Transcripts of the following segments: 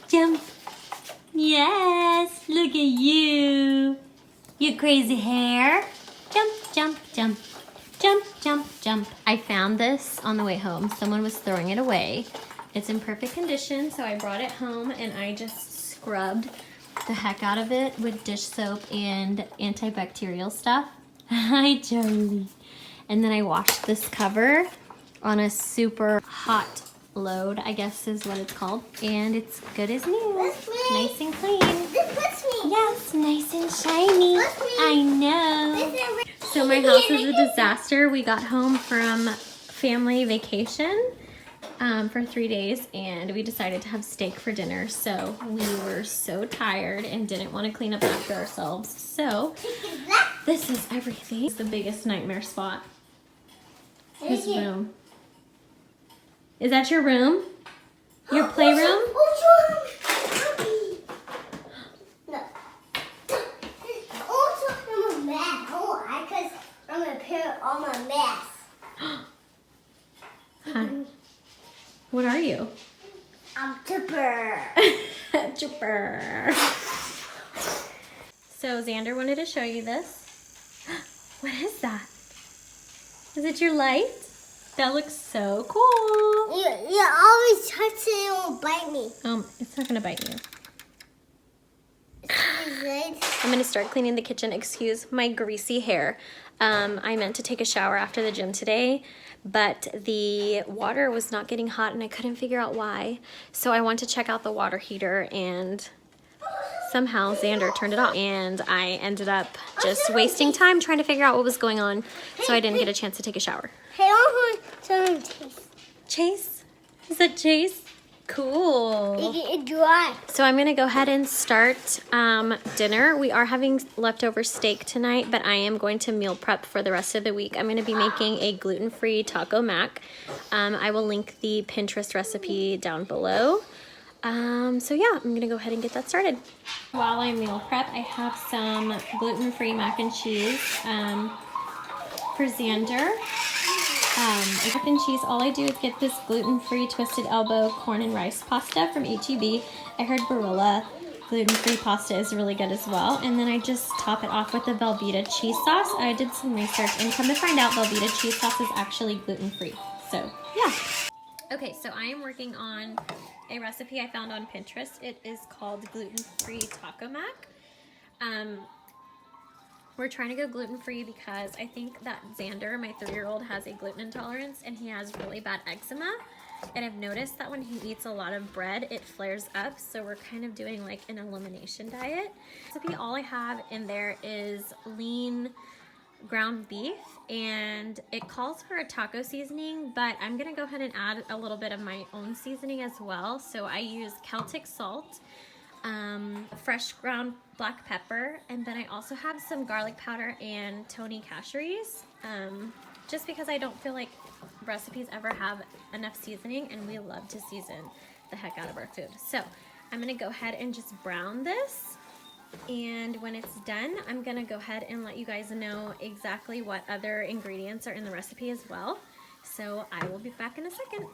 jump. Yes, look at you. You crazy hair. Jump, jump, jump. Jump, jump, jump. I found this on the way home. Someone was throwing it away. It's in perfect condition, so I brought it home and I just scrubbed the heck out of it with dish soap and antibacterial stuff. Hi, Charli. And then I washed this cover on a super hot load, I guess is what it's called. And it's good as new. Nice and clean. Yes, nice and shiny. I know. So my house is a disaster. We got home from family vacation for 3 days and we decided to have steak for dinner. So we were so tired and didn't want to clean up after ourselves. So this is everything. It's the biggest nightmare spot. His room. Is that your room? Your playroom? All my mess. Hi. What are you? I'm Chipper. Chipper. So Xander wanted to show you this. What is that? Is it your light? That looks so cool. You always touch it, it won't bite me. It's not gonna bite you. Right? I'm gonna start cleaning the kitchen. Excuse my greasy hair. I meant to take a shower after the gym today, but the water was not getting hot and I couldn't figure out why. So I went to check out the water heater and somehow Xander turned it off and I ended up just wasting time trying to figure out what was going on. So I didn't get a chance to take a shower. Hey, I want to Chase. Chase? Is that Chase? Cool. It's dry. So I'm gonna go ahead and start dinner. We are having leftover steak tonight, but I am going to meal prep for the rest of the week. I'm gonna be making a gluten-free taco mac. I will link the Pinterest recipe down below. So yeah, I'm gonna go ahead and get that started. While I meal prep, I have some gluten-free mac and cheese for Xander. Mac and cheese, all I do is get this gluten-free twisted elbow corn and rice pasta from H-E-B. I heard Barilla gluten-free pasta is really good as well. And then I just top it off with the Velveeta cheese sauce. I did some research and come to find out Velveeta cheese sauce is actually gluten-free. So yeah. Okay, so I am working on a recipe I found on Pinterest. It is called gluten-free taco mac. We're trying to go gluten-free because I think that Xander, my 3-year-old, has a gluten intolerance and he has really bad eczema. And I've noticed that when he eats a lot of bread, it flares up. So we're kind of doing like an elimination diet. Recipe, all I have in there is lean ground beef and it calls for a taco seasoning, but I'm gonna go ahead and add a little bit of my own seasoning as well. So I use Celtic salt, fresh ground black pepper, and then I also have some garlic powder and Tony casheries, just because I don't feel like recipes ever have enough seasoning and we love to season the heck out of our food. So I'm gonna go ahead and just brown this, and when it's done I'm gonna go ahead and let you guys know exactly what other ingredients are in the recipe as well. So I will be back in a second.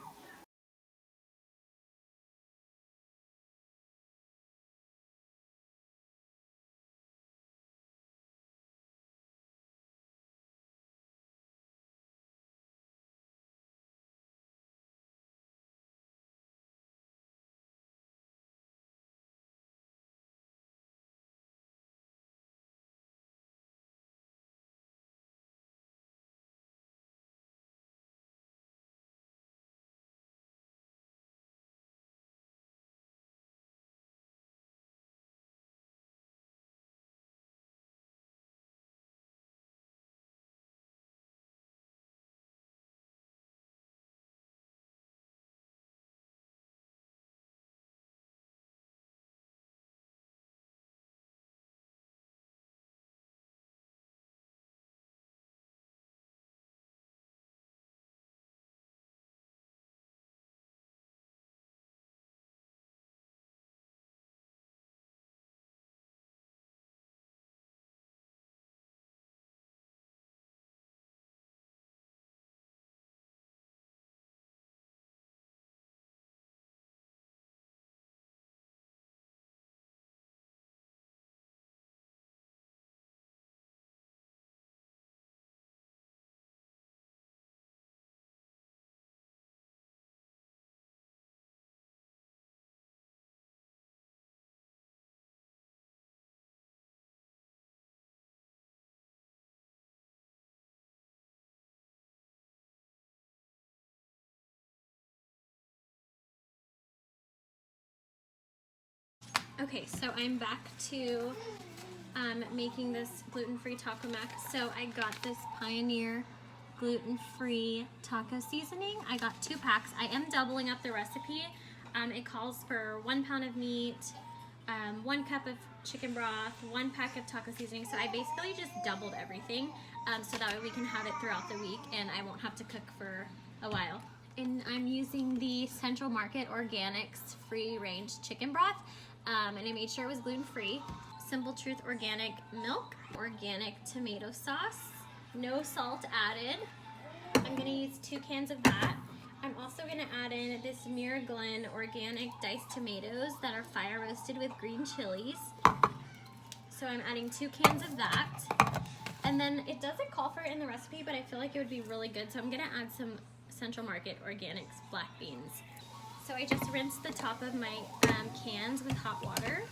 Okay, so I'm back to making this gluten-free taco mac. So I got this Pioneer gluten-free taco seasoning. I got 2 packs. I am doubling up the recipe. It calls for 1 pound of meat, 1 cup of chicken broth, 1 pack of taco seasoning. So I basically just doubled everything so that way we can have it throughout the week and I won't have to cook for a while. And I'm using the Central Market Organics free range chicken broth. And I made sure it was gluten-free. Simple Truth organic milk, organic tomato sauce, no salt added. I'm gonna use 2 cans of that. I'm also gonna add in this Glen organic diced tomatoes that are fire roasted with green chilies. So I'm adding 2 cans of that. And then it doesn't call for it in the recipe, but I feel like it would be really good. So I'm gonna add some Central Market Organics black beans. So I just rinsed the top of my cans with hot water.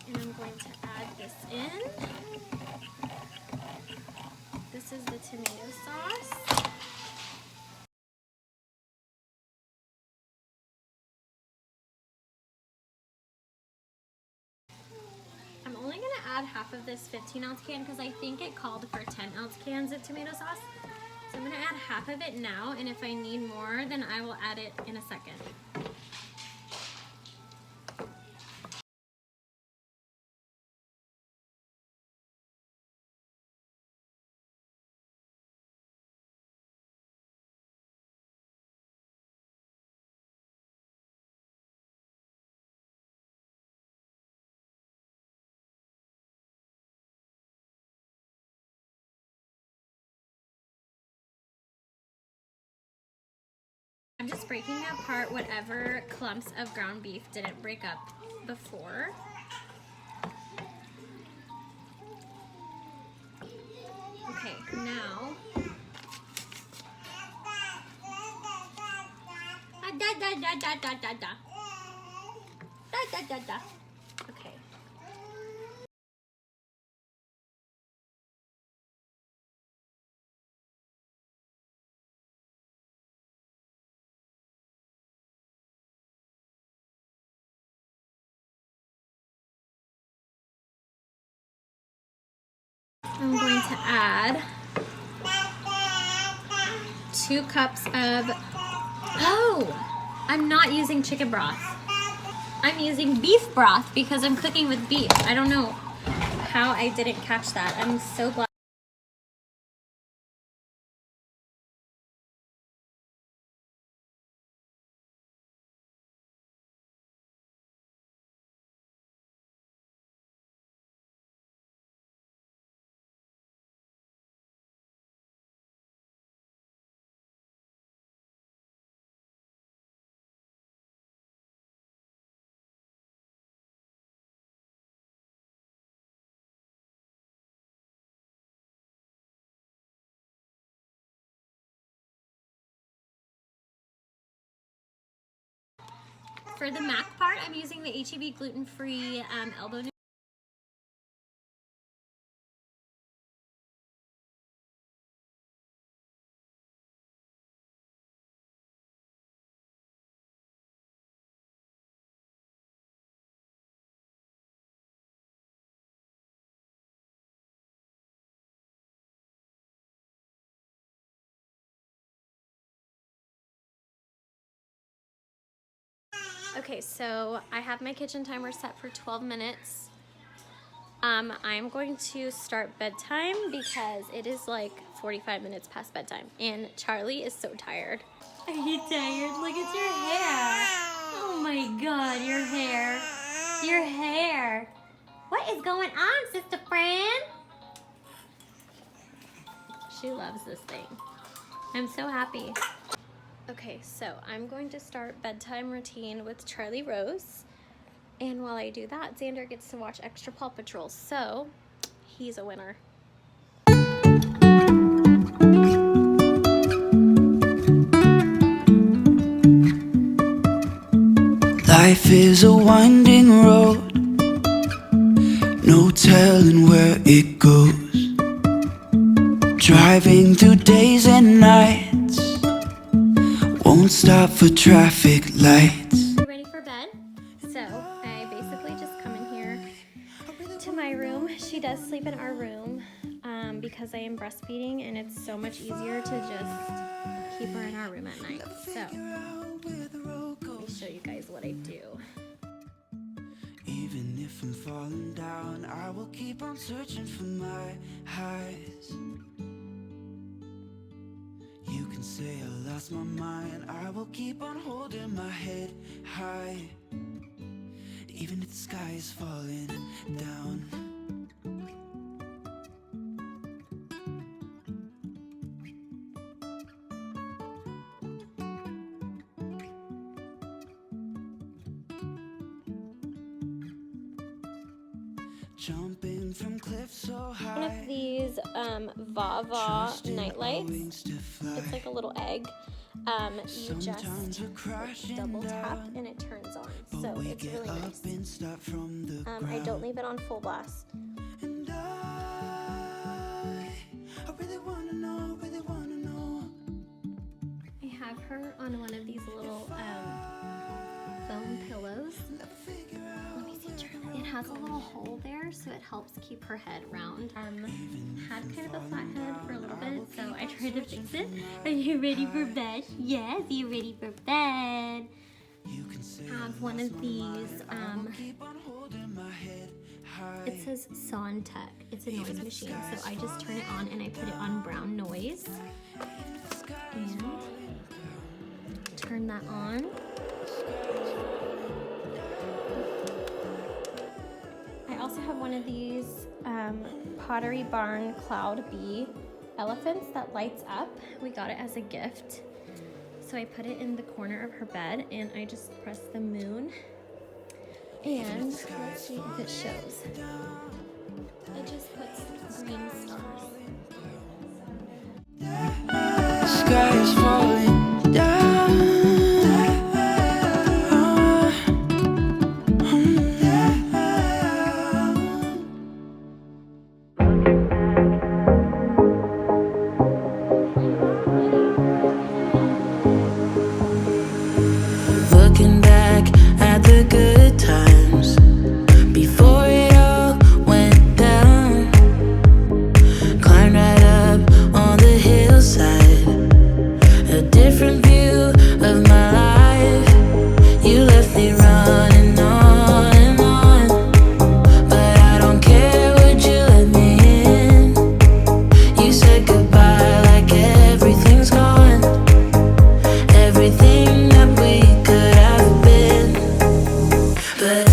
And I'm going to add this in. This is the tomato sauce. I'm only going to add half of this 15-ounce can because I think it called for 10-ounce cans of tomato sauce. So I'm going to add half of it now, and if I need more, then I will add it in a second. I'm just breaking apart whatever clumps of ground beef didn't break up before. Okay, now. Okay. I'm going to add 2 cups of, I'm not using chicken broth. I'm using beef broth because I'm cooking with beef. I don't know how I didn't catch that. I'm so glad. For the mac part, I'm using the H-E-B gluten-free elbow noodle. Okay, so I have my kitchen timer set for 12 minutes. I'm going to start bedtime because it is like 45 minutes past bedtime and Charlie is so tired. Are you tired? Look at your hair. Oh my God, your hair. Your hair. What is going on, Sister Fran? She loves this thing. I'm so happy. Okay, so I'm going to start bedtime routine with Charlie Rose. And while I do that, Xander gets to watch Extra Paw Patrol. So, he's a winner. Life is a winding road, no telling where it goes. Driving through days and nights, won't stop for traffic lights. You ready for bed? So I basically just come in here to my room. She does sleep in our room because I am breastfeeding, and it's so much easier to just keep her in our room at night. So let me show you guys what I do. Even if I'm falling down, I will keep on searching for my highs. You can say I lost my mind, I will keep on holding my head high. Even if the sky is falling down. Jumping from cliffs so high. One of these VaVa night lights. It's like a little egg. You just double tap and it turns on. So it's really nice. I don't leave it on full blast. And I really wanna know, really wanna know. I have her on one of these little foam pillows. Let me see, Charli. It has a little hole there, so it helps keep her head round. Had kind of a flat head for a little bit, so I tried to fix it. Are you ready for bed? Yes, you ready for bed. I have one of these, it says Sontech. It's a noise machine, so I just turn it on and I put it on brown noise. And turn that on. I also have one of these Pottery Barn Cloud Bee elephants that lights up. We got it as a gift. So I put it in the corner of her bed and I just press the moon. And let's see if it shows. It just puts green stars. The sky is falling down. Looking back at the good times before it all went down. Climbed right up on the hillside, a different view of my life. You left me running on and on, but I don't care, would you let me in? You said goodbye like everything's gone, everything that we could have been. But I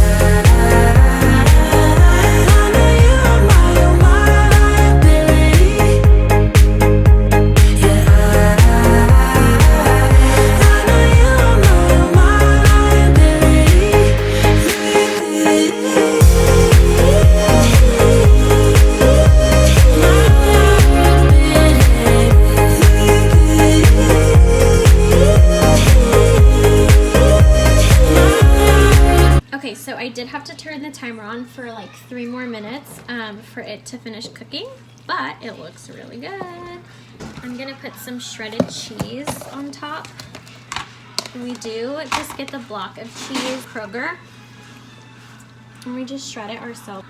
know you are my liability. Yeah, I know you are my liability. Okay, so I did have to turn the timer on for like 3 more minutes for it to finish cooking, but it looks really good. I'm gonna put some shredded cheese on top. And we do just get the block of cheese, Kroger, and we just shred it ourselves.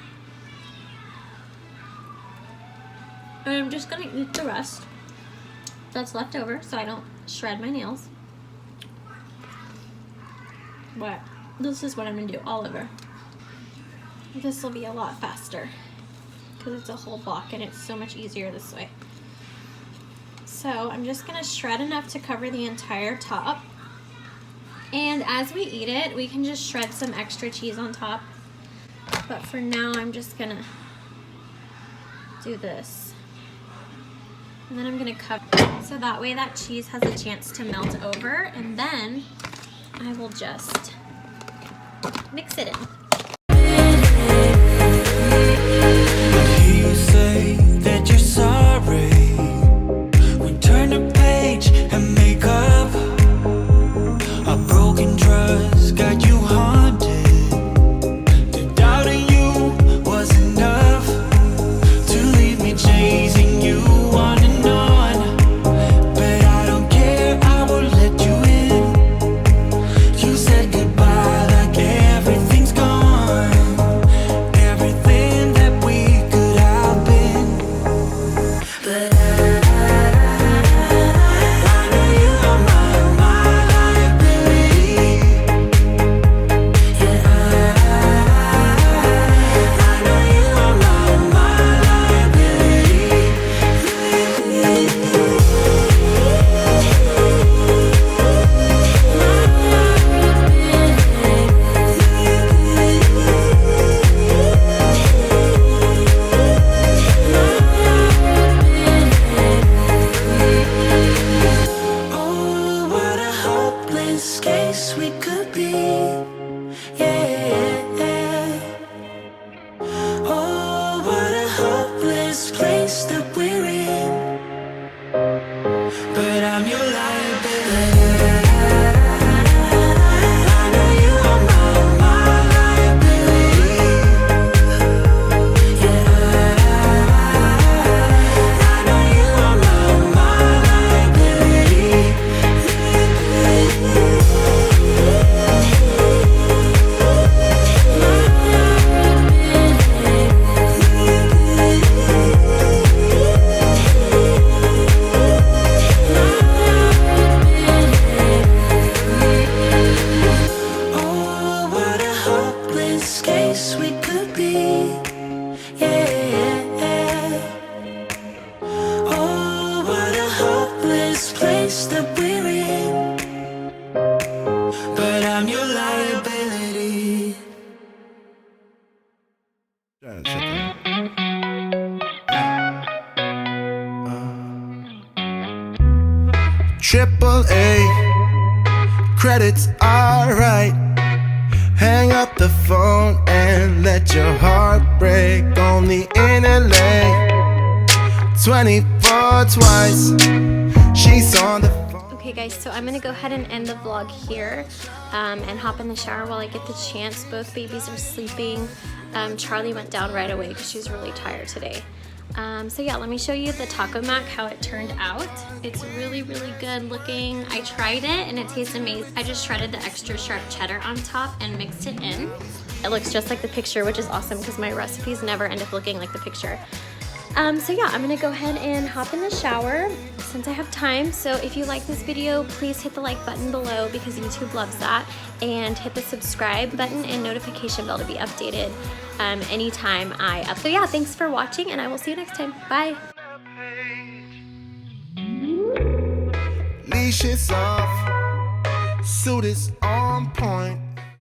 And I'm just gonna eat the rest that's left over so I don't shred my nails. But this is what I'm gonna do all over. This will be a lot faster because it's a whole block and it's so much easier this way. So I'm just gonna shred enough to cover the entire top. And as we eat it, we can just shred some extra cheese on top. But for now, I'm just gonna do this. And then I'm gonna cover so that way that cheese has a chance to melt over, and then I will just mix it in. You say that you're sorry. We turn the page and make up. A broken trust got you haunted. The doubt in you was enough to leave me chasing you on and on. But I don't care, I will let you in. You said goodbye like every best case we could be. Yeah. Oh, what a hopeless place that we're in. But I'm your liability. Triple A, credits alright. Hang up the phone and let your heart break. Only in LA, 24 twice. She's on the phone. Okay guys, so I'm gonna go ahead and end the vlog here and hop in the shower while I get the chance. Both babies are sleeping. Charli went down right away because she's really tired today. So yeah, let me show you the taco mac, how it turned out. It's really, really good looking. I tried it and it tastes amazing. I just shredded the extra sharp cheddar on top and mixed it in. It looks just like the picture, which is awesome because my recipes never end up looking like the picture. So yeah, I'm gonna go ahead and hop in the shower since I have time. So if you like this video, please hit the like button below because YouTube loves that, and hit the subscribe button and notification bell to be updated anytime I upload. So yeah, thanks for watching and I will see you next time. Bye. Leash is off, suit is on point.